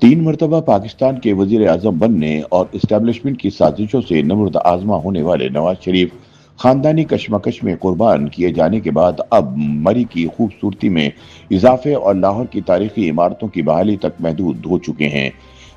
तीन मरतबा पाकिस्तान के वजीर आजम बनने और इस्टेब्लिशमेंट की साजिशों से नमुर्द आजमा होने वाले नवाज शरीफ खानदानी कशमकश में कुर्बान किए जाने के बाद अब मरी की खूबसूरती में इजाफे और लाहौर की तारीखी इमारतों की बहाली तक महदूद हो चुके हैं।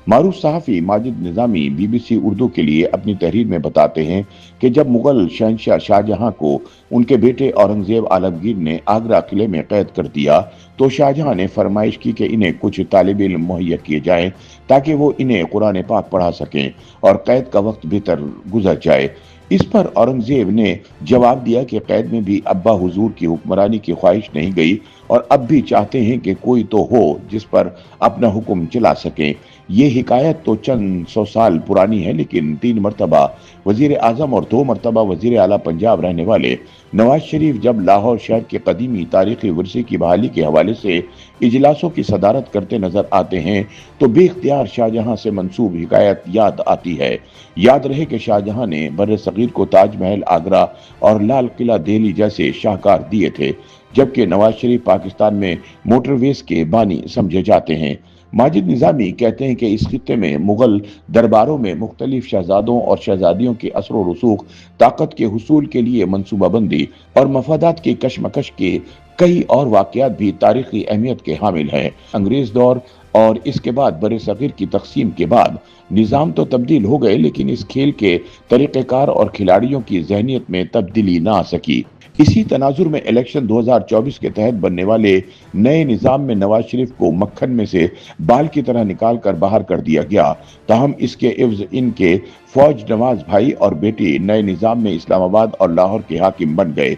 मारूफ सहाफ़ी माजिद निज़ामी BBC उर्दू के लिए अपनी तहरीर में बताते हैं कि जब मुगल शहंशाह शाहजहां को उनके बेटे औरंगजेब आलमगीर ने आगरा किले में कैद कर दिया तो शाहजहां ने फरमाइश की कि इन्हें कुछ तालिब इल्म मुहैया किए जाएं ताकि वो इन्हें कुरान पाक पढ़ा सकें और कैद का वक्त बेहतर गुजर जाए। इस पर औरंगजेब ने जवाब दिया कि कैद में भी अब्बा हुजूर की हुक्मरानी की ख्वाहिश नहीं गई और अब भी चाहते हैं कि कोई तो हो जिस पर अपना हुक्म चला सके। ये हिकायत तो चंद सौ साल पुरानी है, लेकिन तीन मरतबा वजीर आजम और दो मरतबा वजीर आला पंजाब रहने वाले नवाज शरीफ जब लाहौर शहर के कदीमी तारीखी विरसे की बहाली के हवाले से इजलासों की सदारत करते नजर आते हैं तो बेख्तियार शाहजहां से मंसूब हिकायत याद आती है। याद रहे कि शाहजहां ने बर्र सगीर को ताजमहल आगरा और लाल किला दिल्ली जैसे शाहकार दिए थे, जबकि नवाज शरीफ पाकिस्तान में मोटरवेज के बानी समझे जाते हैं। माजिद निजामी कहते हैं कि इस खित्ते में मुगल दरबारों में मुख्तलिफ शहजादों और शहजादियों के असर व रसूख, ताकत के हुसूल के लिए मनसूबाबंदी और मफादात की कशमकश के कई और वाकयात भी तारीखी अहमियत के हामिल हैं। अंग्रेज दौर और इसके बाद बड़े सगीर की तकसीम के बाद निज़ाम तो तब्दील हो गए, लेकिन इस खेल के तरीक़ेकार और खिलाड़ियों की जहनीत में तब्दीली ना आ सकी। इसी तनाजुर में इलेक्शन 2024 के तहत बनने वाले नए निज़ाम में नवाज शरीफ को मक्खन में से बाल की तरह निकाल कर बाहर कर दिया गया। ताहम इसके इव्ज इनके फौज नवाज भाई और बेटी नए निज़ाम में इस्लामाबाद और लाहौर के हाकिम बन गए।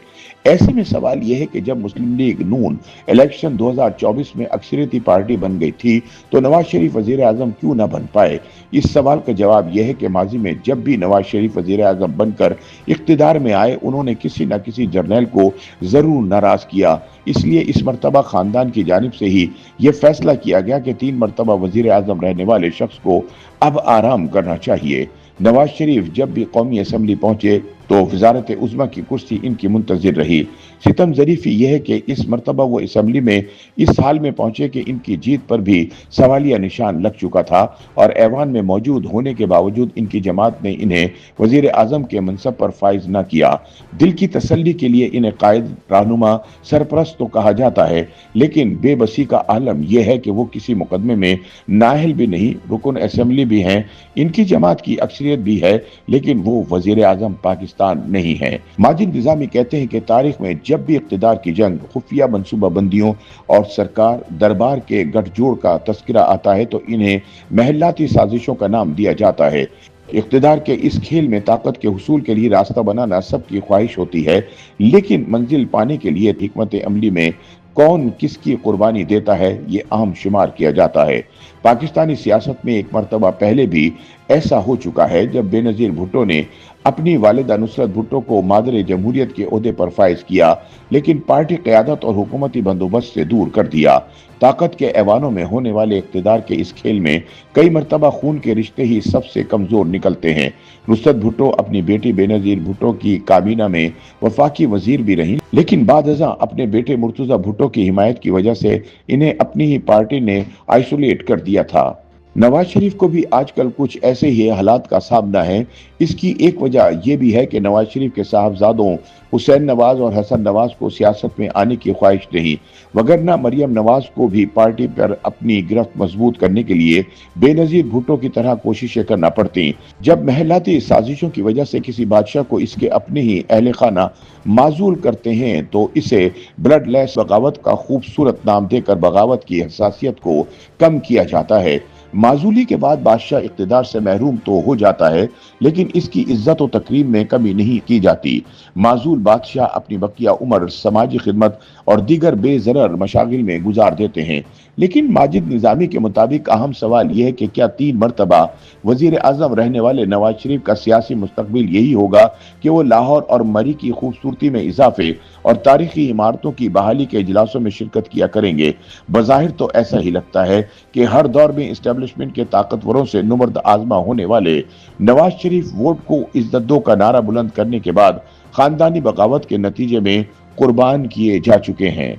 ऐसे में सवाल यह है कि जब मुस्लिम लीग नून इलेक्शन 2024 में अक्सरियती पार्टी बन गई थी तो नवाज शरीफ वजीर आजम क्यों न बन पाए। इस सवाल का जवाब यह है कि माजी में जब भी नवाज शरीफ वजीर आजम बनकर इख्तिदार में आए उन्होंने किसी न किसी जर्नैल को जरूर नाराज किया। इसलिए इस मरतबा खानदान की जानिब से ही यह फैसला किया गया कि तीन मरतबा वजीर आजम रहने वाले शख्स को अब आराम करना चाहिए। नवाज शरीफ जब भी कौमी असम्बली पहुंचे तो वजारत उज़्मा की कुर्सी इनकी मुंतजिर रही। सितम ज़रीफ़ी यह है कि इस मरतबा वो असम्बली में इस हाल में पहुंचे कि इनकी जीत पर भी सवालिया निशान लग चुका था और ऐवान में मौजूद होने के बावजूद इनकी जमात ने इन्हें वजीर आजम के मनसब पर फाइज न किया। दिल की तसल्ली के लिए इन्हें कायद, रहनुमा, सरपरस्त तो कहा जाता है, लेकिन बेबसी का आलम यह है कि वो किसी मुकदमे में नाअहल भी नहीं, रुकन असम्बली भी हैं, इनकी जमात की अक्सरियत भी है, लेकिन वो वजीर आजम पाकिस्तान नहीं है। माजिद निजामी कहते हैं कि तारीख में जब भी इख्तिदार की जंग, खुफिया मनसूबाबंदियों और सरकार दरबार के गठजोड़ का तस्करा आता है तो इन्हें महलाती साजिशों का नाम दिया जाता है। इख्तिदार के इस खेल में ताकत के हुसूल के लिए रास्ता बनाना सबकी ख्वाहिश होती है, लेकिन मंजिल पाने के लिए हिकमत अमली में कौन किसकी कुर्बानी देता है ये अहम शुमार किया जाता है। पाकिस्तानी सियासत में एक मरतबा पहले भी ऐसा हो चुका है जब बेनजीर भुट्टो ने अपनी वालिदा नुसरत भुट्टो को मादर जमहूरियत के ओहदे पर फाइज किया, लेकिन पार्टी क़यादत और हुकूमती बंदोबस्त से दूर कर दिया। ताकत के ऐवानों में होने वाले इख्तिदार के इस खेल में कई मरतबा खून के रिश्ते ही सबसे कमजोर निकलते हैं। नुसरत भुट्टो अपनी बेटी बेनजीर भुट्टो की काबीना में वफाकी वजीर भी रही, लेकिन बादअज़ां अपने बेटे मुर्तज़ा भुट्टो की हिमायत की वजह से इन्हें अपनी ही पार्टी ने आइसोलेट कर दिया था। नवाज शरीफ को भी आजकल कुछ ऐसे ही हालात का सामना है। इसकी एक वजह यह भी है कि नवाज शरीफ के साहबजादों हुसैन नवाज और हसन नवाज को सियासत में आने की ख्वाहिश नहीं, वगरना मरियम नवाज को भी पार्टी पर अपनी गिरफ्त मजबूत करने के लिए बेनजीर भुट्टो की तरह कोशिशें करना पड़ती। जब महलाती साजिशों की वजह से किसी बादशाह को इसके अपने ही अहले खाना माजूल करते हैं तो इसे ब्लड लेस बगावत का खूबसूरत नाम देकर बगावत की हसासियत को कम किया जाता है। माजूली के बाद बादशाह इख्तिदार से महरूम तो हो जाता है, लेकिन इसकी इज्जत और तकरीम में कमी नहीं की जाती। माजूल बादशाह अपनी बकिया उम्र समाजी खिदमत और दीगर बेजरर मशागिल में गुजार देते हैं। लेकिन माजिद निजामी के मुताबिक अहम सवाल यह है कि क्या तीन मरतबा वजीर आजम रहने वाले नवाज शरीफ का सियासी मुस्तकबिल यही होगा कि वो लाहौर और मरी की खूबसूरती में इजाफे और तारीखी इमारतों की बहाली के इजलासों में शिरकत किया करेंगे। बज़ाहिर तो ऐसा ही लगता है कि हर दौर में इस्टेब्लिशमेंट के ताकतवरों से नुमर्द आजमा होने वाले नवाज शरीफ वोट को इज्जत दो का नारा बुलंद करने के बाद खानदानी बगावत के नतीजे में कुर्बान किए जा चुके हैं।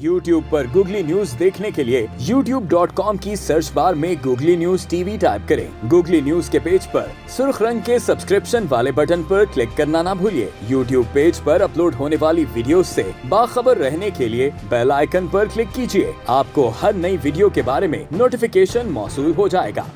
YouTube पर गूगली न्यूज देखने के लिए youtube.com की सर्च बार में गूगली न्यूज टीवी टाइप करें। गूगली न्यूज के पेज पर सुर्ख रंग के सब्सक्रिप्शन वाले बटन पर क्लिक करना ना भूलिए। YouTube पेज पर अपलोड होने वाली वीडियोस से बाखबर रहने के लिए बेल आइकन पर क्लिक कीजिए। आपको हर नई वीडियो के बारे में नोटिफिकेशन मौसूल हो जाएगा।